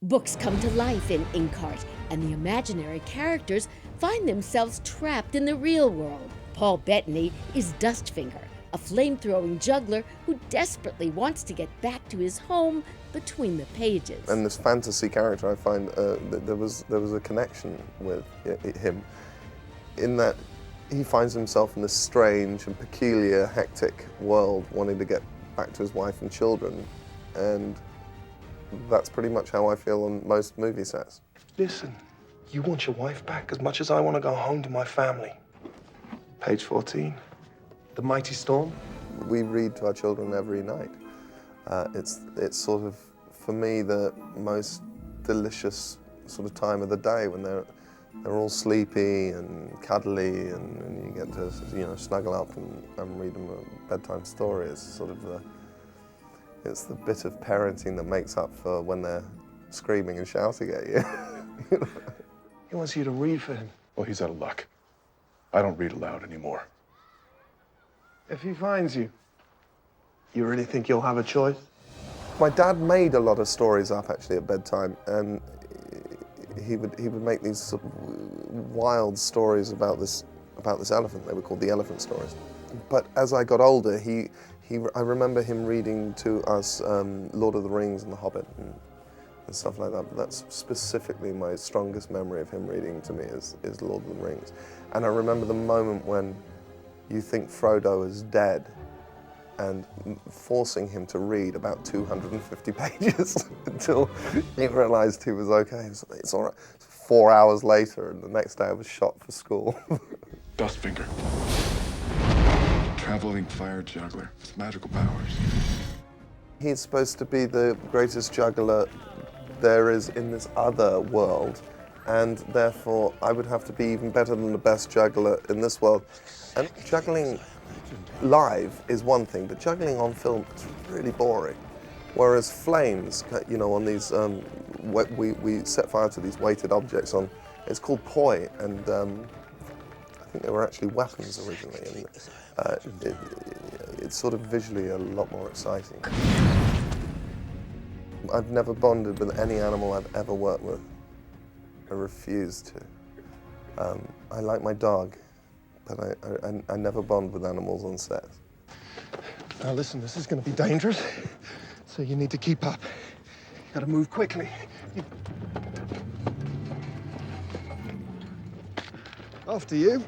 Books come to life in Inkheart, and the imaginary characters find themselves trapped in the real world. Paul Bettany is Dustfinger, a flame-throwing juggler who desperately wants to get back to his home between the pages. And this fantasy character, I find that there was a connection with him, in that he finds himself in this strange and peculiar, hectic world, wanting to get back to his wife and children, and that's pretty much how I feel on most movie sets. Listen, you want your wife back as much as I want to go home to my family. Page 14, The Mighty Storm. We read to our children every night. It's sort of, for me, the most delicious sort of time of the day when they're all sleepy and cuddly, and you get to snuggle up and read them a bedtime story. It's sort of it's the bit of parenting that makes up for when they're screaming and shouting at you. He wants you to read for him. Well, he's out of luck. I don't read aloud anymore. If he finds you, you really think you'll have a choice? My dad made a lot of stories up actually at bedtime, and he would make these sort of wild stories about this elephant. They were called the elephant stories. But as I got older, I remember him reading to us Lord of the Rings and The Hobbit and stuff like that. But that's specifically my strongest memory of him reading to me is Lord of the Rings. And I remember the moment when you think Frodo is dead and forcing him to read about 250 pages until he realized he was okay. It's all right. 4 hours later, and the next day I was shot for school. Dustfinger. Traveling fire juggler with magical powers. He's supposed to be the greatest juggler there is in this other world, and therefore I would have to be even better than the best juggler in this world. And juggling live is one thing, but juggling on film is really boring. Whereas flames, on these, we set fire to these weighted objects on, it's called poi, and I think they were actually weapons originally, and it's sort of visually a lot more exciting. I've never bonded with any animal I've ever worked with. I refuse to. I like my dog, but I never bond with animals on set. Now listen, this is going to be dangerous, so you need to keep up. You got to move quickly. After you.